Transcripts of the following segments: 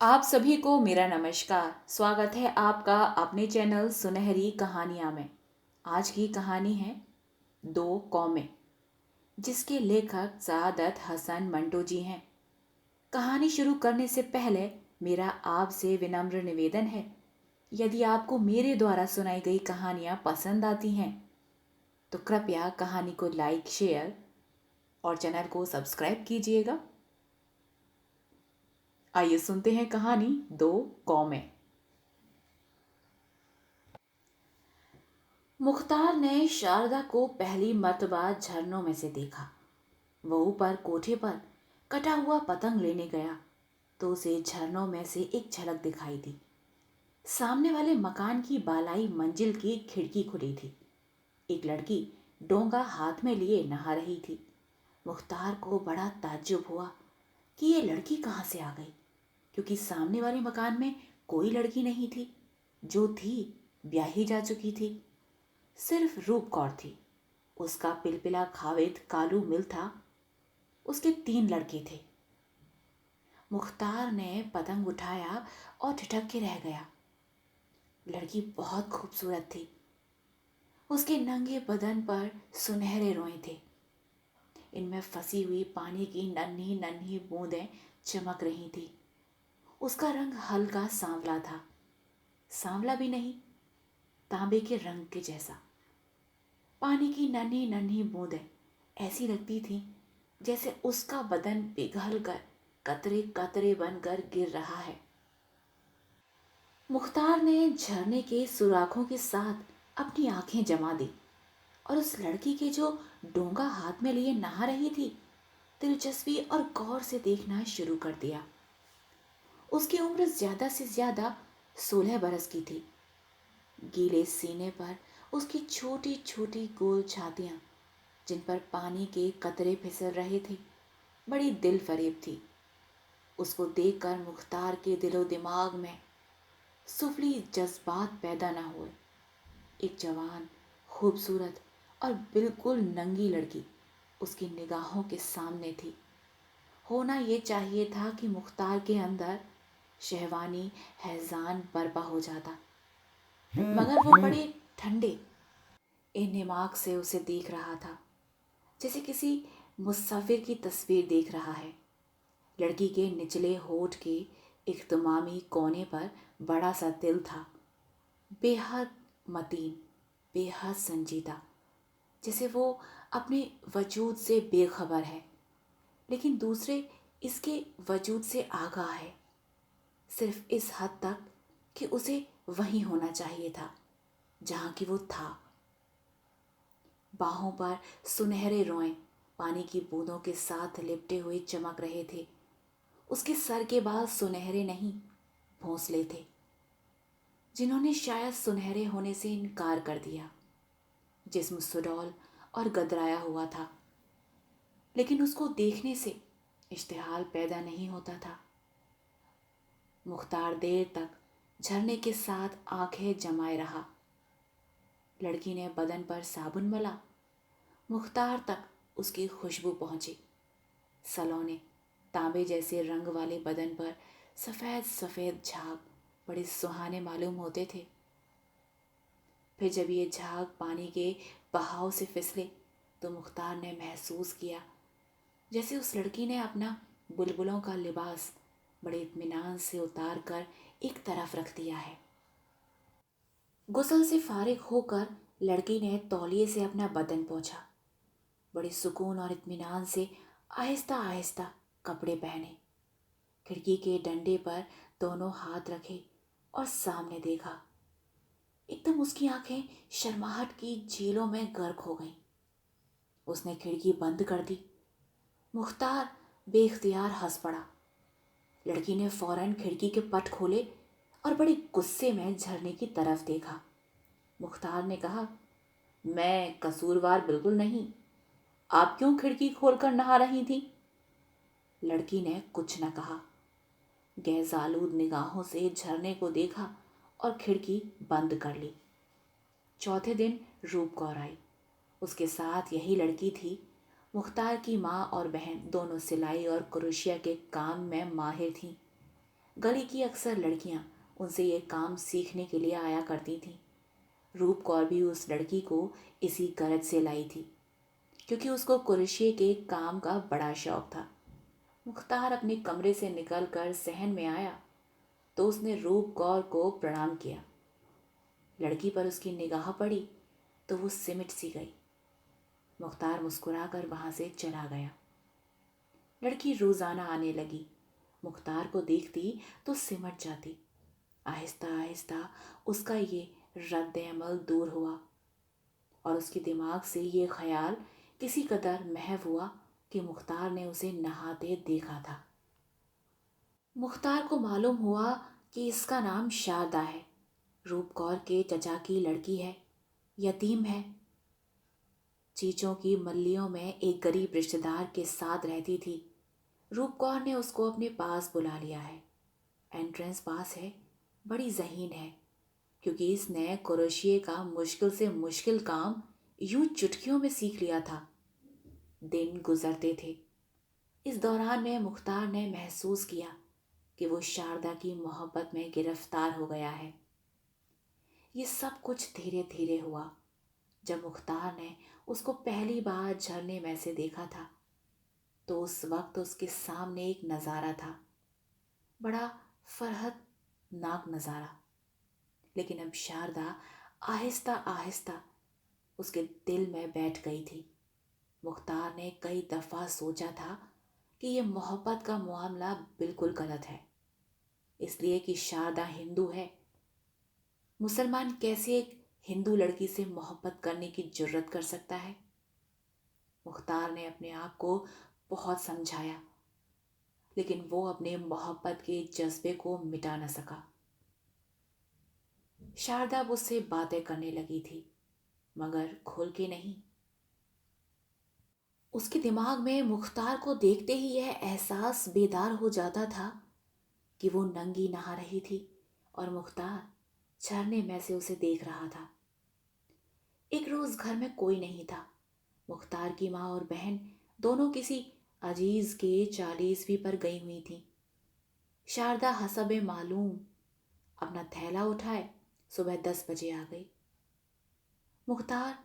आप सभी को मेरा नमस्कार। स्वागत है आपका अपने चैनल सुनहरी कहानियाँ में। आज की कहानी है दो कौमें, जिसके लेखक सादत हसन मंटो जी हैं। कहानी शुरू करने से पहले मेरा आपसे विनम्र निवेदन है, यदि आपको मेरे द्वारा सुनाई गई कहानियाँ पसंद आती हैं तो कृपया कहानी को लाइक, शेयर और चैनल को सब्सक्राइब कीजिएगा। आइए सुनते हैं कहानी दो कौमें। मुख्तार ने शारदा को पहली मर्तबा झरनों में से देखा। वो ऊपर कोठे पर कटा हुआ पतंग लेने गया तो उसे झरनों में से एक झलक दिखाई दी। सामने वाले मकान की बालाई मंजिल की खिड़की खुली थी। एक लड़की डोंगा हाथ में लिए नहा रही थी। मुख्तार को बड़ा ताज्जुब हुआ कि ये लड़की कहाँ से आ गई, क्योंकि सामने वाले मकान में कोई लड़की नहीं थी। जो थी ब्याही जा चुकी थी। सिर्फ रूप कौर थी। उसका पिलपिला खाविद कालू मिल था। उसके 3 लड़के थे। मुख्तार ने पतंग उठाया और ठिठक के रह गया। लड़की बहुत खूबसूरत थी। उसके नंगे बदन पर सुनहरे रोए थे। इनमें फंसी हुई पानी की नन्ही नन्ही बूंदें चमक रही थी। उसका रंग हल्का सांवला था। सांवला भी नहीं, तांबे के रंग के जैसा। पानी की नन्ही नन्ही बूंदें ऐसी लगती थी जैसे उसका बदन पिघल कर कतरे कतरे बनकर गिर रहा है। मुख्तार ने झरने के सुराखों के साथ अपनी आंखें जमा दी और उस लड़की के जो डोंगा हाथ में लिए नहा रही थी, दिलचस्पी और गौर से देखना शुरू कर दिया। उसकी उम्र ज्यादा से ज्यादा 16 बरस की थी। गीले सीने पर उसकी छोटी छोटी गोल छातियां, जिन पर पानी के कतरे फिसल रहे थे, बड़ी दिल फरेब थी। उसको देखकर मुख्तार के दिलो दिमाग में सुफली जज्बात पैदा न हुए। एक जवान, खूबसूरत और बिल्कुल नंगी लड़की उसकी निगाहों के सामने थी। होना ये चाहिए था कि मुख्तार के अंदर शहवानी हैजान बर्पा हो जाता, मगर वो बड़े ठंडे इन्हिमाक से उसे देख रहा था, जैसे किसी मुसाफिर की तस्वीर देख रहा है। लड़की के निचले होठ के इख्तिमामी कोने पर बड़ा सा तिल था, बेहद मतीन, बेहद संजीदा, जैसे वो अपने वजूद से बेखबर है, लेकिन दूसरे इसके वजूद से आगाह है, सिर्फ इस हद तक कि उसे वहीं होना चाहिए था जहां की वो था। बाहों पर सुनहरे रोए पानी की बूंदों के साथ लिपटे हुए चमक रहे थे। उसके सर के बाल सुनहरे नहीं, भोंसले थे, जिन्होंने शायद सुनहरे होने से इनकार कर दिया। जिस्म सुडौल और गदराया हुआ था, लेकिन उसको देखने से इश्तिहाल पैदा नहीं होता था। मुख्तार देर तक झरने के साथ आंखें जमाए रहा। लड़की ने बदन पर साबुन मला। मुख्तार तक उसकी खुशबू पहुंची। सलोने तांबे जैसे रंग वाले बदन पर सफ़ेद सफ़ेद झाग बड़े सुहाने मालूम होते थे। फिर जब ये झाग पानी के बहाव से फिसले तो मुख्तार ने महसूस किया जैसे उस लड़की ने अपना बुलबुलों का लिबास बड़े इत्मीनान से उतार कर एक तरफ रख दिया है। गुस्ल से फारिग होकर लड़की ने तौलिए से अपना बदन पोंछा। बड़े सुकून और इत्मीनान से आहिस्ता आहिस्ता कपड़े पहने। खिड़की के डंडे पर दोनों हाथ रखे और सामने देखा। एकदम उसकी आंखें शर्माहट की झीलों में गर्क हो गईं। उसने खिड़की बंद कर दी। मुख्तार बेख्तियार हंस पड़ा। लड़की ने फौरन खिड़की के पट खोले और बड़े गुस्से में झरने की तरफ देखा। मुख्तार ने कहा, मैं कसूरवार बिल्कुल नहीं। आप क्यों खिड़की खोलकर नहा रही थी? लड़की ने कुछ न कहा। गैज़ालूद निगाहों से झरने को देखा और खिड़की बंद कर ली। चौथे दिन रूप कौर आई। उसके साथ यही लड़की थी। मुख्तार की माँ और बहन दोनों सिलाई और क्रोशिया के काम में माहिर थीं। गली की अक्सर लड़कियां उनसे ये काम सीखने के लिए आया करती थीं। रूप कौर भी उस लड़की को इसी गरज से लाई थी, क्योंकि उसको कुरेशी के काम का बड़ा शौक था। मुख्तार अपने कमरे से निकलकर सहन में आया तो उसने रूप कौर को प्रणाम किया। लड़की पर उसकी निगाह पड़ी तो वो सिमट सी गई। मुख्तार मुस्कुराकर वहां से चला गया। लड़की रोजाना आने लगी। मुख्तार को देखती तो सिमट जाती। आहिस्ता आहिस्ता उसका ये रद्द अमल दूर हुआ और उसके दिमाग से ये ख्याल किसी कदर महव हुआ कि मुख्तार ने उसे नहाते देखा था। मुख्तार को मालूम हुआ कि इसका नाम शारदा है, रूप कौर के चचा की लड़की है, यतीम है। चीचों की मल्लियों में एक गरीब रिश्तेदार के साथ रहती थी। रूप कौर ने उसको अपने पास बुला लिया है। एंट्रेंस पास है, बड़ी ज़हीन है, क्योंकि इसने क्रोशिये का मुश्किल से मुश्किल काम यूं चुटकियों में सीख लिया था। दिन गुजरते थे। इस दौरान में मुख्तार ने महसूस किया कि वो शारदा की मोहब्बत में गिरफ्तार हो गया है। ये सब कुछ धीरे धीरे हुआ। जब मुख्तार ने उसको पहली बार झरने में से देखा था तो उस वक्त उसके सामने एक नज़ारा था, बड़ा फरहतनाक नज़ारा। लेकिन अब शारदा आहिस्ता आहिस्ता उसके दिल में बैठ गई थी। मुख्तार ने कई दफ़ा सोचा था कि यह मोहब्बत का मामला बिल्कुल गलत है, इसलिए कि शारदा हिंदू है। मुसलमान कैसे एक हिंदू लड़की से मोहब्बत करने की जुर्रत कर सकता है? मुख्तार ने अपने आप को बहुत समझाया, लेकिन वो अपने मोहब्बत के जज्बे को मिटा न सका। शारदा उससे बातें करने लगी थी, मगर खुल के नहीं। उसके दिमाग में मुख्तार को देखते ही यह एहसास बेदार हो जाता था कि वो नंगी नहा रही थी और मुख्तार झरने में से उसे देख रहा था। एक रोज घर में कोई नहीं था। मुख्तार की माँ और बहन दोनों किसी अजीज के 40वीं पर गई हुई थी। शारदा हसबे मालूम अपना थैला उठाए सुबह 10 बजे आ गई। मुख्तार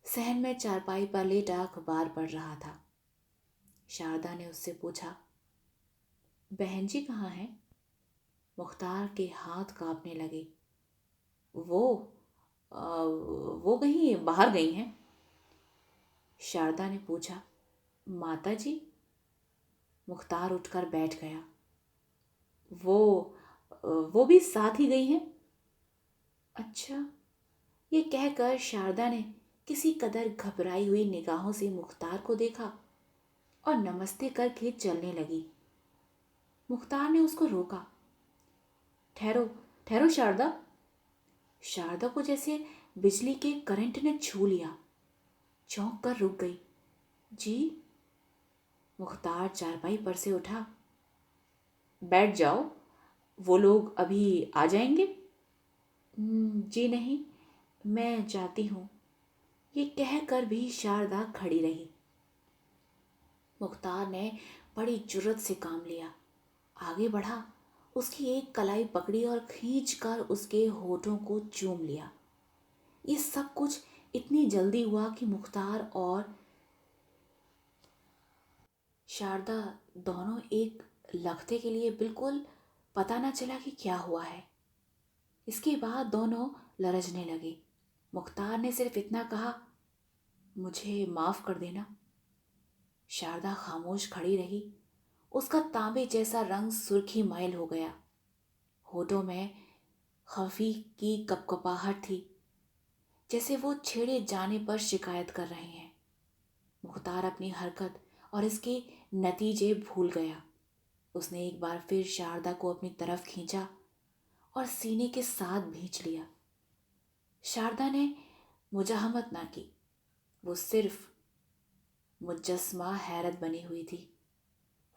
सहन में चारपाई पर लेटा अखबार पढ़ रहा था। शारदा ने उससे पूछा, बहन जी कहाँ हैं? मुख्तार के हाथ कांपने लगे। वो वो कहीं बाहर गई हैं। शारदा ने पूछा, माता जी? मुख्तार उठकर बैठ गया। वो भी साथ ही गई हैं। अच्छा, ये कहकर शारदा ने किसी कदर घबराई हुई निगाहों से मुख्तार को देखा और नमस्ते करके चलने लगी। मुख्तार ने उसको रोका। ठहरो ठहरो शारदा। शारदा को जैसे बिजली के करंट ने छू लिया। चौंक कर रुक गई। जी? मुख्तार चारपाई पर से उठा। बैठ जाओ, वो लोग अभी आ जाएंगे। जी नहीं, मैं जाती हूँ। ये कहकर भी शारदा खड़ी रही। मुख्तार ने बड़ी जुर्रत से काम लिया। आगे बढ़ा, उसकी एक कलाई पकड़ी और खींच कर उसके होठों को चूम लिया। ये सब कुछ इतनी जल्दी हुआ कि मुख्तार और शारदा दोनों एक लख्ते के लिए बिल्कुल पता न चला कि क्या हुआ है। इसके बाद दोनों लरजने लगे। मुख्तार ने सिर्फ इतना कहा, मुझे माफ कर देना। शारदा खामोश खड़ी रही। उसका तांबे जैसा रंग सुर्खी मैल हो गया। होठों में खफी की कपकपाहट थी, जैसे वो छेड़े जाने पर शिकायत कर रहे हैं। मुख्तार अपनी हरकत और इसके नतीजे भूल गया। उसने एक बार फिर शारदा को अपनी तरफ खींचा और सीने के साथ भींच लिया। शारदा ने मुजाहमत ना की। वो सिर्फ मुजस्मा हैरत बनी हुई थी।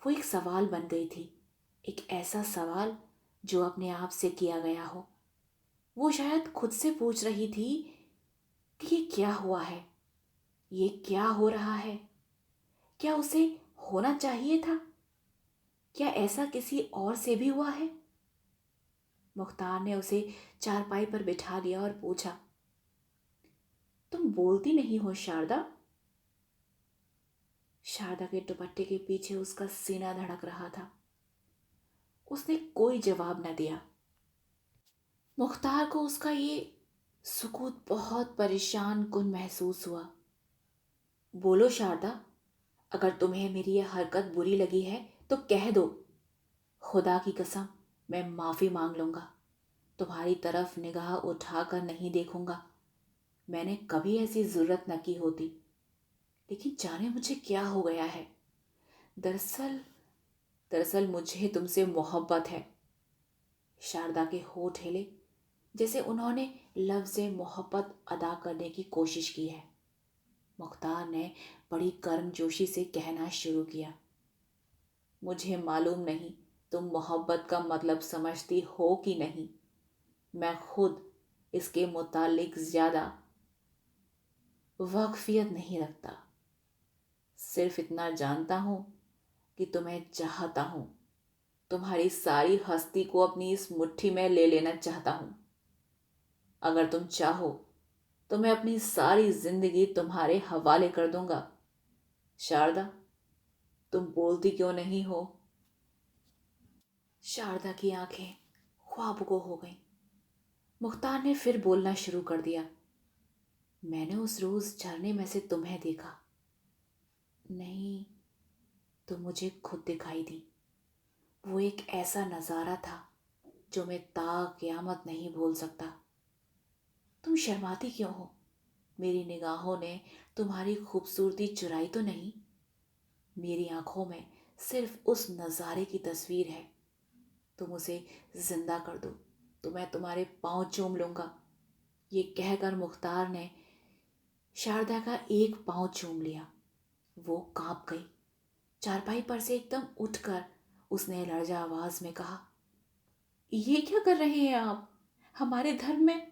वो एक सवाल बन गई थी, एक ऐसा सवाल जो अपने आप से किया गया हो। वो शायद खुद से पूछ रही थी कि ये क्या हुआ है, ये क्या हो रहा है, क्या उसे होना चाहिए था? क्या ऐसा किसी और से भी हुआ है? मुख्तार ने उसे चारपाई पर बिठा दिया और पूछा, तुम बोलती नहीं हो शारदा? शारदा के दुपट्टे के पीछे उसका सीना धड़क रहा था। उसने कोई जवाब न दिया। मुख्तार को उसका ये सुकूत बहुत परेशान कुन महसूस हुआ। बोलो शारदा, अगर तुम्हें मेरी यह हरकत बुरी लगी है तो कह दो। खुदा की कसम, मैं माफी मांग लूंगा। तुम्हारी तरफ निगाह उठाकर नहीं देखूंगा। मैंने कभी ऐसी जरूरत न की होती, लेकिन जाने मुझे क्या हो गया है। दरअसल दरअसल मुझे तुमसे मोहब्बत है। शारदा के होठ हिले, जैसे उन्होंने लफ्ज़ मोहब्बत अदा करने की कोशिश की है। मुख्तार ने बड़ी गर्मजोशी से कहना शुरू किया, मुझे मालूम नहीं तुम मोहब्बत का मतलब समझती हो कि नहीं। मैं खुद इसके मुतालिक ज़्यादा वाकफियत नहीं रखता। सिर्फ इतना जानता हूँ कि तुम्हें चाहता हूँ। तुम्हारी सारी हस्ती को अपनी इस मुट्ठी में ले लेना चाहता हूँ। अगर तुम चाहो तो मैं अपनी सारी जिंदगी तुम्हारे हवाले कर दूंगा। शारदा, तुम बोलती क्यों नहीं हो? शारदा की आंखें ख्वाबगो हो गईं। मुख्तार ने फिर बोलना शुरू कर दिया, मैंने उस रोज झरने में से तुम्हें देखा। नहीं, तुम मुझे खुद दिखाई दी। वो एक ऐसा नज़ारा था जो मैं ता क़यामत नहीं भूल सकता। तुम शर्माती क्यों हो? मेरी निगाहों ने तुम्हारी खूबसूरती चुराई तो नहीं? मेरी आंखों में सिर्फ उस नज़ारे की तस्वीर है। तुम उसे जिंदा कर दो तो मैं तुम्हारे पांव चूम लूंगा। ये कहकर मुख्तार ने शारदा का एक पांव चूम लिया। वो कांप गई। चारपाई पर से एकदम उठकर उसने लर्जा आवाज में कहा, ये क्या कर रहे हैं आप हमारे धर्म में?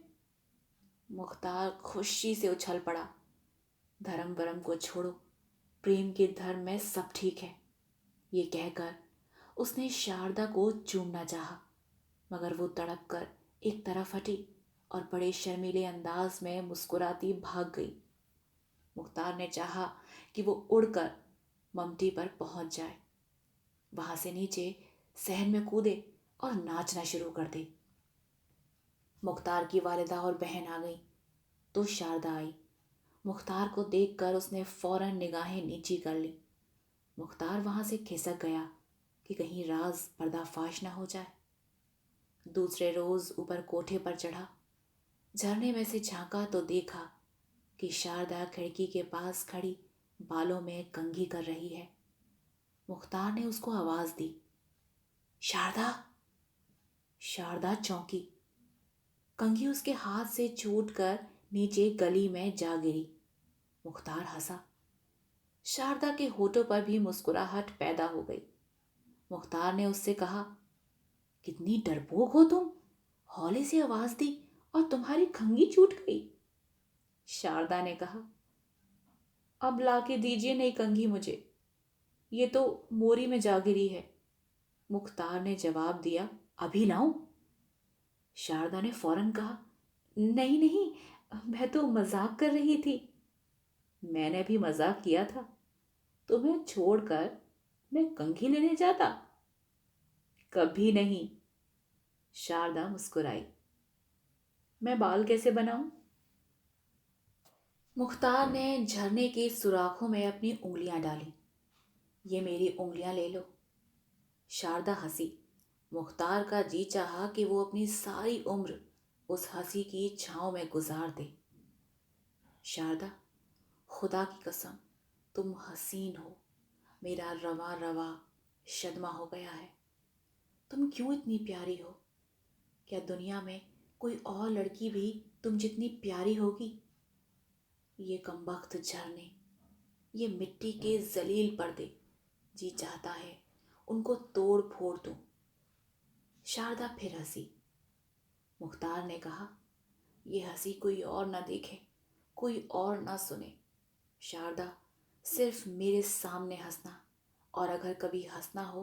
मुख्तार खुशी से उछल पड़ा, धर्म वर्म को छोड़ो, प्रेम के धर्म में सब ठीक है। ये कहकर उसने शारदा को चूमना चाहा, मगर वो तड़प कर एक तरफ हटी और बड़े शर्मीले अंदाज में मुस्कुराती भाग गई। मुख्तार ने चाहा कि वो उड़कर ममटी पर पहुंच जाए, वहां से नीचे सहन में कूदे और नाचना शुरू कर दे। मुख्तार की वालिदा और बहन आ गई तो शारदा आई। मुख्तार को देखकर उसने फौरन निगाहें नीची कर ली। मुख्तार वहां से खिसक गया कि कहीं राज पर्दाफाश न हो जाए। दूसरे रोज ऊपर कोठे पर चढ़ा, झरने में से झांका तो देखा कि शारदा खिड़की के पास खड़ी बालों में कंघी कर रही है। मुख्तार ने उसको आवाज दी, शारदा। शारदा चौंकी। कंघी उसके हाथ से छूटकर नीचे गली में जा गिरी। मुख्तार हंसा। शारदा के होठों पर भी मुस्कुराहट पैदा हो गई। मुख्तार ने उससे कहा, कितनी डरपोक हो तुम। हौले से आवाज दी और तुम्हारी खंगी छूट गई। शारदा ने कहा, अब लाके दीजिए नई कंघी मुझे, ये तो मोरी में जा गिरी है। मुख्तार ने जवाब दिया, अभी लाऊं? शारदा ने फौरन कहा, नहीं नहीं, मैं तो मजाक कर रही थी। मैंने भी मजाक किया था। तुम्हें छोड़कर मैं कंघी लेने जाता? कभी नहीं। शारदा मुस्कुराई। मैं बाल कैसे बनाऊं? मुख्तार ने झरने की सुराखों में अपनी उंगलियां डाली। ये मेरी उंगलियां ले लो। शारदा हंसी। मुख्तार का जी चाहा कि वो अपनी सारी उम्र उस हंसी की छांव में गुजार दे। शारदा, खुदा की कसम, तुम हसीन हो। मेरा रवा रवा शदमा हो गया है। तुम क्यों इतनी प्यारी हो? क्या दुनिया में कोई और लड़की भी तुम जितनी प्यारी होगी? ये कमबख्त झरने, ये मिट्टी के जलील पर्दे, जी चाहता है उनको तोड़ फोड़ दूं। शारदा फिर हंसी। मुख्तार ने कहा, ये हंसी कोई और ना देखे, कोई और ना सुने। शारदा, सिर्फ मेरे सामने हंसना, और अगर कभी हंसना हो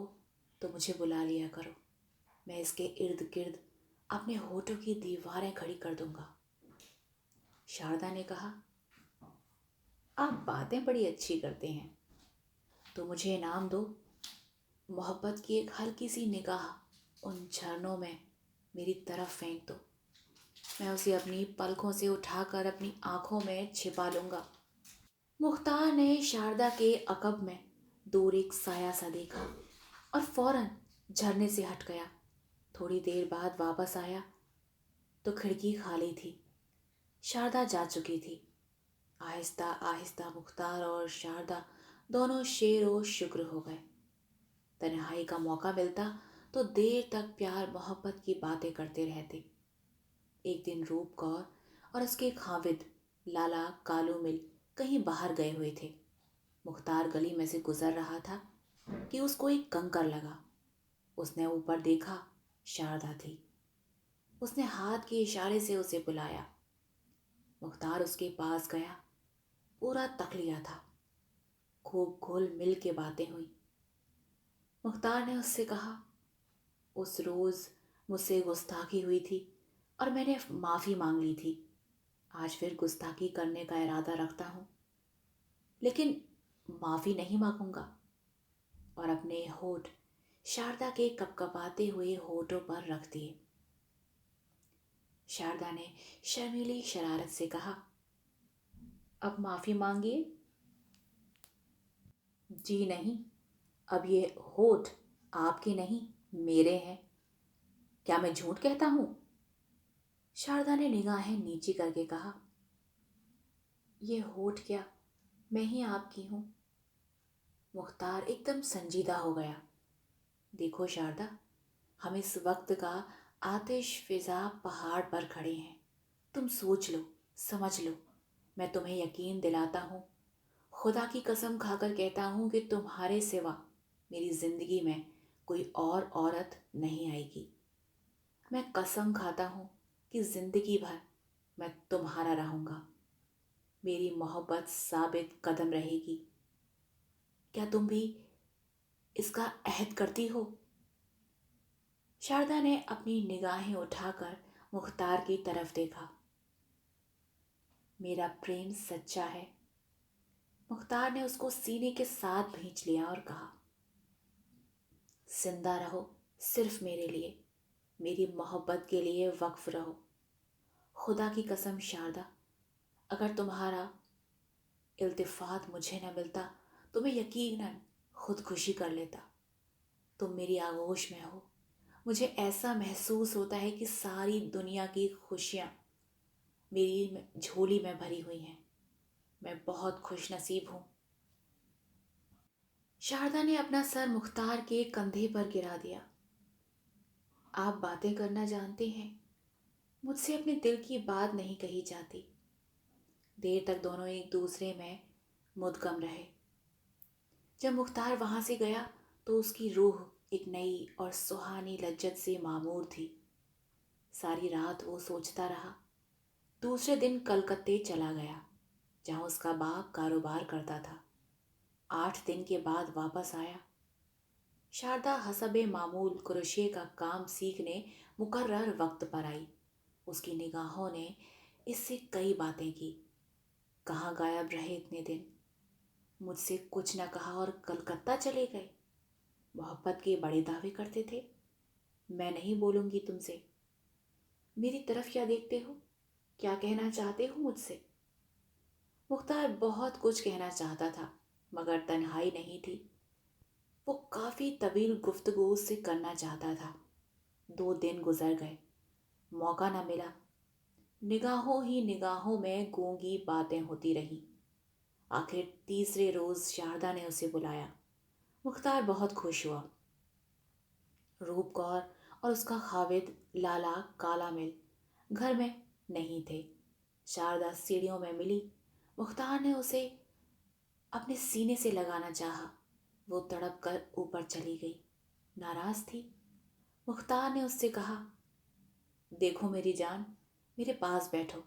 तो मुझे बुला लिया करो, मैं इसके इर्द गिर्द अपने होठों की दीवारें खड़ी कर दूंगा। शारदा ने कहा, आप बातें बड़ी अच्छी करते हैं, तो मुझे इनाम दो। मोहब्बत की एक हल्की सी निगाह उन झरनों में मेरी तरफ फेंक दो। मैं उसे अपनी पलकों से उठाकर अपनी आंखों में छिपा लूंगा। मुख्तार ने शारदा के अकब में दूर एक साया सा देखा और फौरन झरने से हट गया। थोड़ी देर बाद वापस आया तो खिड़की खाली थी। शारदा जा चुकी थी। आहिस्ता आहिस्ता मुख्तार और शारदा दोनों शेर शुक्र हो गए। तन्हाई का मौका मिलता तो देर तक प्यार मोहब्बत की बातें करते रहते। एक दिन रूप कौर और उसके खाविद लाला कालू मिल कहीं बाहर गए हुए थे। मुख्तार गली में से गुजर रहा था कि उसको एक कंकर लगा। उसने ऊपर देखा, शारदा थी। उसने हाथ के इशारे से उसे बुलाया। मुख्तार उसके पास गया। पूरा तक लिया था। खूब घुल मिल के बातें हुई। मुख्तार ने उससे कहा, उस रोज मुझसे गुस्ताखी हुई थी और मैंने माफी मांग ली थी। आज फिर गुस्ताखी करने का इरादा रखता हूं, लेकिन माफी नहीं मांगूंगा। और अपने होठ शारदा के कपकपाते हुए होठों पर रख दिए। शारदा ने शर्मीली शरारत से कहा, अब माफी मांगिए। जी नहीं, अब ये होठ आपके नहीं मेरे हैं। क्या मैं झूठ कहता हूं? शारदा ने निगाहें नीची करके कहा, ये होठ क्या, मैं ही आपकी हूं। मुख्तार एकदम संजीदा हो गया। देखो शारदा, हम इस वक्त का आतिश फिजा पहाड़ पर खड़े हैं। तुम सोच लो, समझ लो। मैं तुम्हें यकीन दिलाता हूँ, खुदा की कसम खाकर कहता हूँ कि तुम्हारे सिवा मेरी जिंदगी में कोई और औरत नहीं आएगी। मैं कसम खाता हूँ कि जिंदगी भर मैं तुम्हारा रहूंगा। मेरी मोहब्बत साबित कदम रहेगी। क्या तुम भी इसका अहद करती हो? शारदा ने अपनी निगाहें उठाकर मुख्तार की तरफ देखा। मेरा प्रेम सच्चा है। मुख्तार ने उसको सीने के साथ भींच लिया और कहा, जिंदा रहो सिर्फ मेरे लिए, मेरी मोहब्बत के लिए वक्फ रहो। खुदा की कसम शारदा, अगर तुम्हारा इल्तिफात मुझे न मिलता तो मैं यकीनन खुदकुशी कर लेता। तुम मेरी आगोश में हो। मुझे ऐसा महसूस होता है कि सारी दुनिया की खुशियाँ मेरी झोली में भरी हुई हैं। मैं बहुत खुश नसीब हूँ। शारदा ने अपना सर मुख्तार के कंधे पर गिरा दिया। आप बातें करना जानते हैं, मुझसे अपने दिल की बात नहीं कही जाती। देर तक दोनों एक दूसरे में मुद्गम रहे। जब मुख्तार वहां से गया तो उसकी रूह एक नई और सुहानी लज्जत से मामूर थी। सारी रात वो सोचता रहा। दूसरे दिन कलकत्ते चला गया, जहां उसका बाप कारोबार करता था। 8 दिन के बाद वापस आया। शारदा हसबे मामूल क्रोशे का काम सीखने मुकर्रर वक्त पर आई। उसकी निगाहों ने इससे कई बातें की। कहाँ गायब रहे इतने दिन? मुझसे कुछ न कहा और कलकत्ता चले गए। मोहब्बत के बड़े दावे करते थे। मैं नहीं बोलूंगी तुमसे। मेरी तरफ क्या देखते हो? क्या कहना चाहते हो मुझसे? मुख्तार बहुत कुछ कहना चाहता था, मगर तन्हाई नहीं थी। वो काफी तवील गुफ्तगू उससे करना चाहता था। 2 दिन गुजर गए, मौका न मिला। निगाहों ही निगाहों में गूंगी बातें होती रही। आखिर तीसरे रोज शारदा ने उसे बुलाया। मुख्तार बहुत खुश हुआ। रूप कौर और उसका खाविद लाला काला मिल घर में नहीं थे। शारदा सीढ़ियों में मिली। मुख्तार ने उसे अपने सीने से लगाना चाहा। वो तड़प कर ऊपर चली गई। नाराज थी। मुख्तार ने उससे कहा, देखो मेरी जान, मेरे पास बैठो।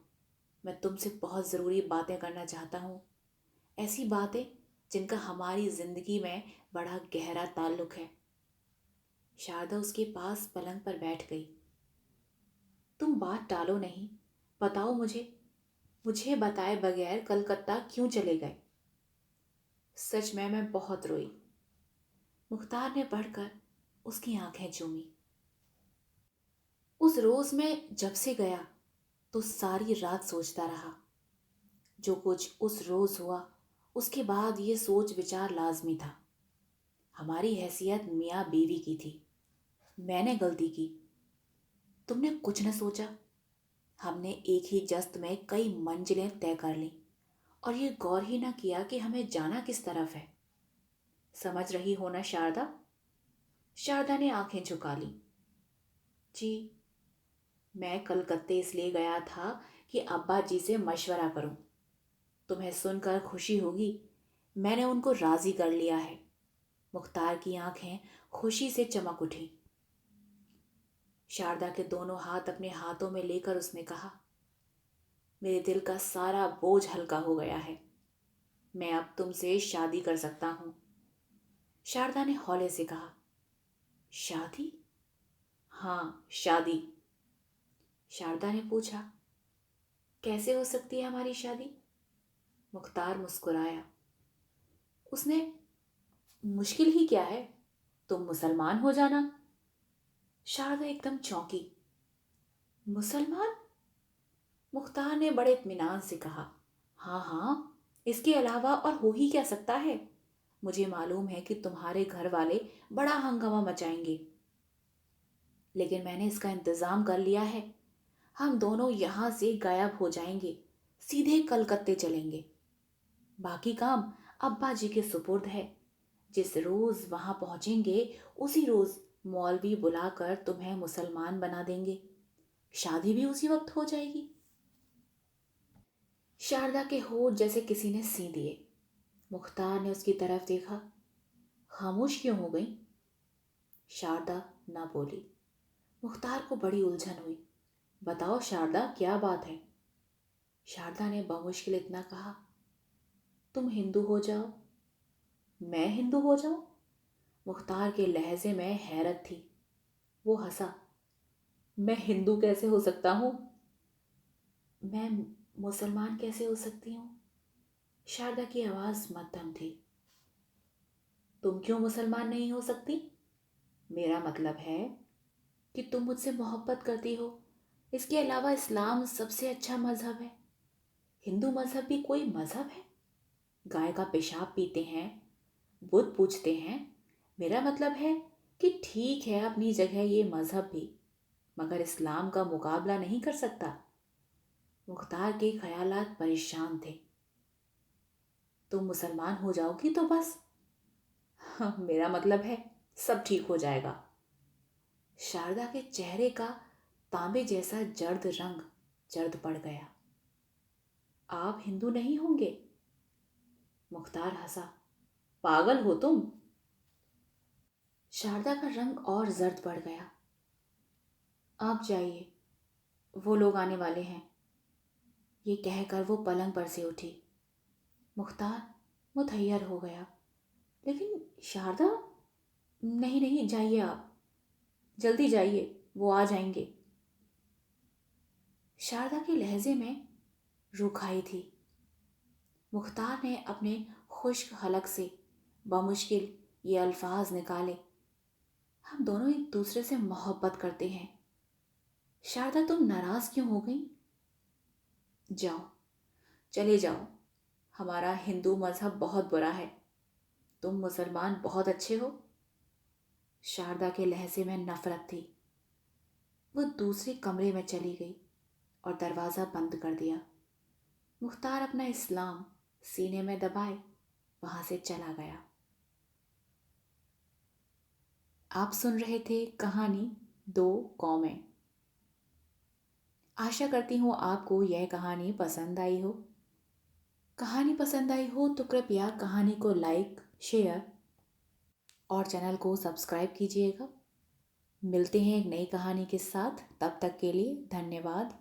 मैं तुमसे बहुत ज़रूरी बातें करना चाहता हूँ। ऐसी बातें जिनका हमारी ज़िंदगी में बड़ा गहरा ताल्लुक है। शारदा उसके पास पलंग पर बैठ गई। तुम बात टालो नहीं, बताओ मुझे बताए बगैर कलकत्ता क्यों चले गए? सच में मैं बहुत रोई। मुख्तार ने बढ़कर उसकी आंखें चूमी। उस रोज में जब से गया तो सारी रात सोचता रहा। जो कुछ उस रोज हुआ उसके बाद ये सोच विचार लाजमी था। हमारी हैसियत मियाँ बीवी की थी। मैंने गलती की, तुमने कुछ न सोचा। हमने एक ही जस्त में कई मंजिलें तय कर ली और ये गौर ही न किया कि हमें जाना किस तरफ है। समझ रही हो ना शारदा? शारदा ने आंखें झुका ली। जी, मैं कलकत्ते इसलिए गया था कि अब्बा जी से मशवरा करूं। तुम्हें सुनकर खुशी होगी, मैंने उनको राजी कर लिया है। मुख्तार की आंखें खुशी से चमक उठी। शारदा के दोनों हाथ अपने हाथों में लेकर उसने कहा, मेरे दिल का सारा बोझ हल्का हो गया है। मैं अब तुमसे शादी कर सकता हूं। शारदा ने हौले से कहा। शादी? हाँ, शादी। शारदा ने पूछा, कैसे हो सकती है हमारी शादी? मुख्तार मुस्कुराया। उसने, मुश्किल ही क्या है, तुम मुसलमान हो जाना। शारदा एकदम चौंकी। मुसलमान? मुख्तार ने बड़े इत्मीनान से कहा, हाँ हाँ, इसके अलावा और हो ही क्या सकता है। मुझे मालूम है कि तुम्हारे घर वाले बड़ा हंगामा मचाएंगे, लेकिन मैंने इसका इंतजाम कर लिया है। हम दोनों यहां से गायब हो जाएंगे, सीधे कलकत्ते चलेंगे। बाकी काम अब्बा जी के सुपुर्द है। जिस रोज वहां पहुंचेंगे उसी रोज मौलवी बुलाकर तुम्हें मुसलमान बना देंगे। शादी भी उसी वक्त हो जाएगी। शारदा के होठ जैसे किसी ने सी दिए। मुख्तार ने उसकी तरफ देखा। खामोश क्यों हो गई? शारदा ना बोली। मुख्तार को बड़ी उलझन हुई। बताओ शारदा, क्या बात है? शारदा ने बमुश्किल इतना कहा, तुम हिंदू हो जाओ। मैं हिंदू हो जाऊं? मुख्तार के लहजे में हैरत थी। वो हंसा। मैं हिंदू कैसे हो सकता हूं? मैं मुसलमान कैसे हो सकती हूँ? शारदा की आवाज मध्यम थी। तुम क्यों मुसलमान नहीं हो सकती? मेरा मतलब है कि तुम मुझसे मोहब्बत करती हो। इसके अलावा इस्लाम सबसे अच्छा मजहब है। हिंदू मजहब भी कोई मजहब है? गाय का पेशाब पीते हैं, बुत पूजते हैं। मेरा मतलब है कि ठीक है अपनी जगह ये मजहब भी, मगर इस्लाम का मुकाबला नहीं कर सकता। मुख्तार के ख्यालात परेशान थे। तुम मुसलमान हो जाओगी तो बस। हाँ, मेरा मतलब है सब ठीक हो जाएगा। शारदा के चेहरे का तांबे जैसा जर्द रंग जर्द पड़ गया। आप हिंदू नहीं होंगे? मुख्तार हंसा। पागल हो तुम? शारदा का रंग और जर्द पड़ गया। आप जाइए, वो लोग आने वाले हैं। ये कहकर वो पलंग पर से उठी। मुख्तार मुतहैयर हो गया। लेकिन शारदा, नहीं नहीं, जाइए आप, जल्दी जाइए, वो आ जाएंगे। शारदा के लहजे में रूखाई थी। मुख्तार ने अपने खुश्क हलक से बमुश्किल ये अल्फाज निकाले, हम दोनों एक दूसरे से मोहब्बत करते हैं। शारदा, तुम नाराज क्यों हो गई? जाओ, चले जाओ। हमारा हिंदू मजहब बहुत बुरा है, तुम मुसलमान बहुत अच्छे हो। शारदा के लहजे में नफरत थी। वो दूसरे कमरे में चली गई और दरवाज़ा बंद कर दिया। मुख्तार अपना इस्लाम सीने में दबाए वहां से चला गया। आप सुन रहे थे कहानी दो कौमें। आशा करती हूँ आपको यह कहानी पसंद आई हो। कहानी पसंद आई हो तो कृपया कहानी को लाइक, शेयर और चैनल को सब्सक्राइब कीजिएगा। मिलते हैं एक नई कहानी के साथ, तब तक के लिए धन्यवाद।